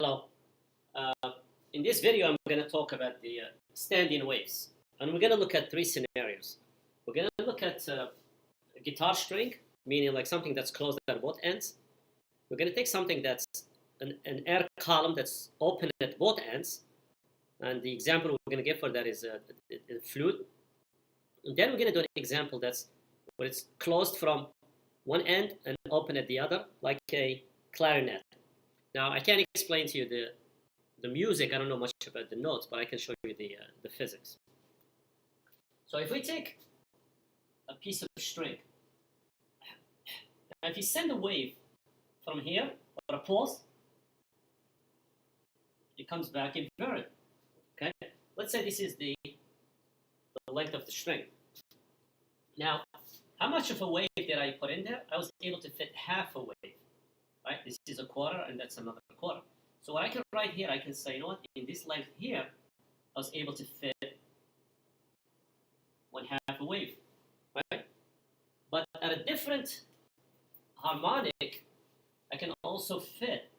Hello. In this video, I'm going to talk about the standing waves. And we're going to look at three scenarios. We're going to look at a guitar string, meaning like something that's closed at both ends. We're going to take something that's an air column that's open at both ends. And the example we're going to give for that is a flute. And then we're going to do an example that's where it's closed from one end and open at the other, like a clarinet. Now, I can't explain to you the music. I don't know much about the notes, but I can show you the physics. So if we take a piece of string, and if you send a wave from here, or a pulse, it comes back inverted. Okay? Let's say this is the length of the string. Now, how much of a wave did I put in there? I was able to fit half a wave. Right? This is a quarter, and that's another quarter. So what I can write here, I can say, you know what? In this length here, I was able to fit 1/2 a wave. Right? But at a different harmonic, I can also fit.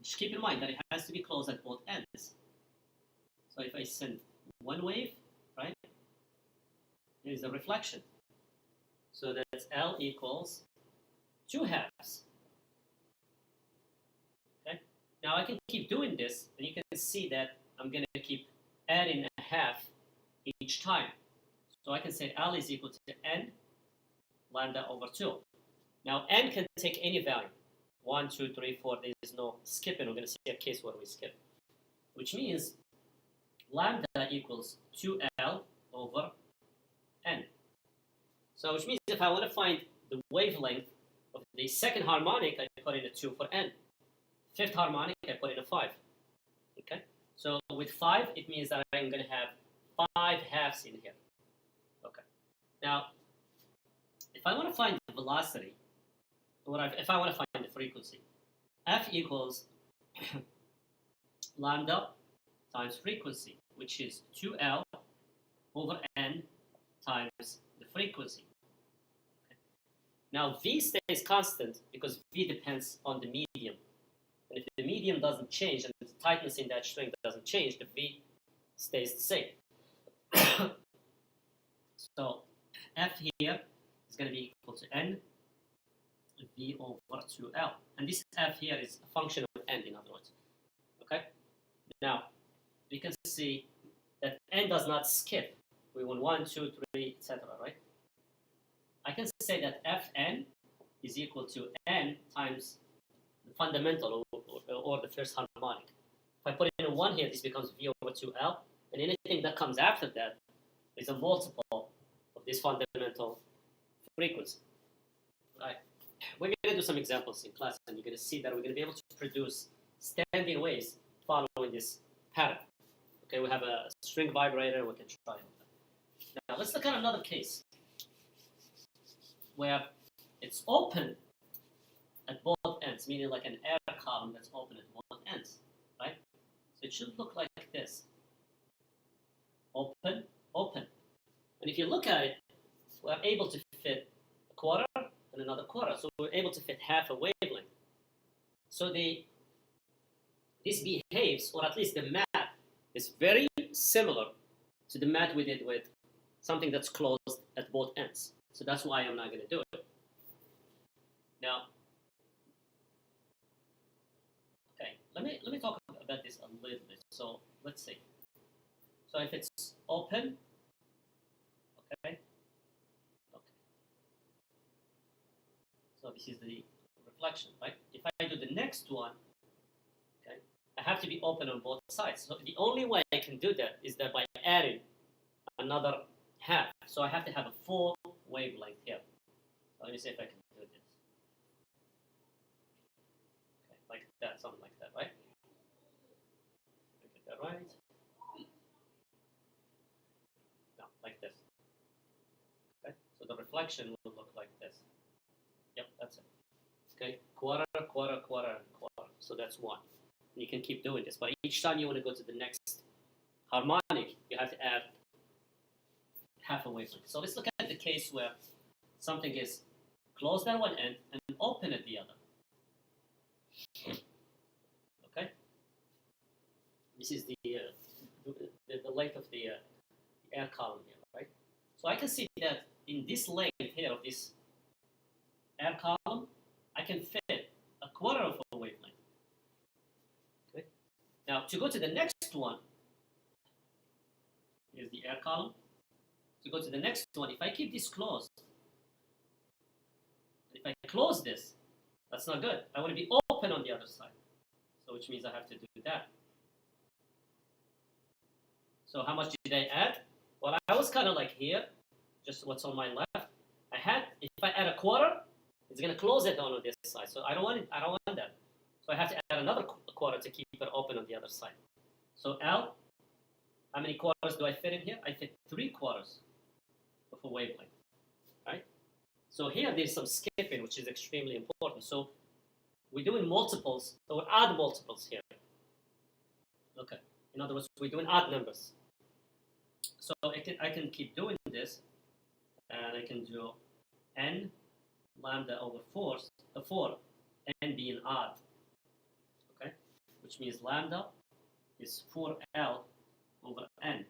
Just keep in mind that it has to be closed at both ends. So if I send one wave, right, here's the reflection. So that's L equals 2/2. Okay. Now I can keep doing this, and you can see that I'm going to keep adding a half each time. So I can say L is equal to n lambda over 2. Now n can take any value. 1, 2, 3, 4. There is no skipping. We're going to see a case where we skip, which means lambda equals 2L over n. So which means if I want to find the wavelength of the second harmonic, I put in a 2 for n. Fifth harmonic, I put in a 5. Okay? So with 5, it means that I'm going to have 5 halves in here. Okay. Now, if I want to find the velocity, or if I want to find the frequency, F equals lambda times frequency, which is 2L over n times the frequency. Okay. Now, V stays constant because V depends on the medium. And if the medium doesn't change and the tightness in that string doesn't change, the V stays the same. So F here is going to be equal to n V over 2L. And this F here is a function of n, in other words. Okay? Now, we can see that n does not skip. We want 1, 2, 3, etc., right? I can say that Fn is equal to n times the fundamental or the first harmonic. If I put in a 1 here, this becomes V over 2L, and anything that comes after that is a multiple of this fundamental frequency. Right? We're going to do some examples in class, and you're going to see that we're going to be able to produce standing waves following this pattern. Okay, we have a string vibrator. We can try it. Now, let's look at another case where it's open at both ends, meaning like an air column that's open at both ends, right? So it should look like this. Open, open. And if you look at it, we're able to fit a quarter and another quarter. So we're able to fit half a wavelength. So this behaves, or at least the math is very similar to the math we did with something that's closed at both ends. So that's why I'm not going to do it. Now, okay, let me talk about this a little bit. So let's see. So if it's open, okay. So this is the reflection, right? If I do the next one, okay, I have to be open on both sides. So the only way I can do that is that by adding another half. So I have to have a full wavelength here. So let me see if I can do this. Okay, like that, something like that, right? Let me get that right. No, like this. Okay, so the reflection will look like this. Yep, that's it. Okay, quarter, quarter, quarter, and quarter. So that's 1. And you can keep doing this, but each time you want to go to the next harmonic, you have to add half a wavelength. So let's look at the case where something is closed at one end and open at the other. which is the length of the air column here, right? So I can see that in this length here of this air column, I can fit a quarter of a wavelength. Okay. Now to go to the next one, here's the air column. To go to the next one, if I keep this closed, if I close this, that's not good. I want to be open on the other side. So which means I have to do that. So how much did I add? Well, I was kind of like here, just what's on my left. If I add a quarter, it's going to close it on this side. So I don't want it. I don't want that. So I have to add another quarter to keep it open on the other side. So L, how many quarters do I fit in here? I fit 3/4 of a wavelength, right? So here there's some skipping, which is extremely important. So we're doing multiples, so we're odd multiples here. Okay. In other words, we're doing odd numbers. So I can keep doing this, and I can do n lambda over 4, n being odd. Okay, which means lambda is 4L over n.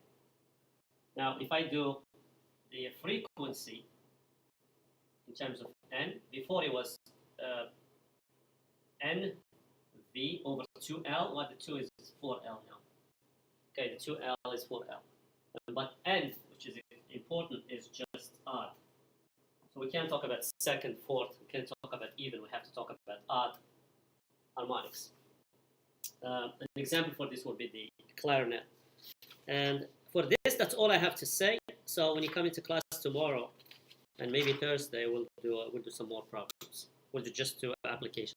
Now, if I do the frequency in terms of n, before it was NV over 2L. What the 2 is 4L now. Okay, the 2L is 4L. But N, which is important, is just odd. So we can't talk about second, fourth. We can't talk about even. We have to talk about odd harmonics. An example for this would be the clarinet. And for this, that's all I have to say. So when you come into class tomorrow, and maybe Thursday, we'll do some more problems. We'll do just 2 applications.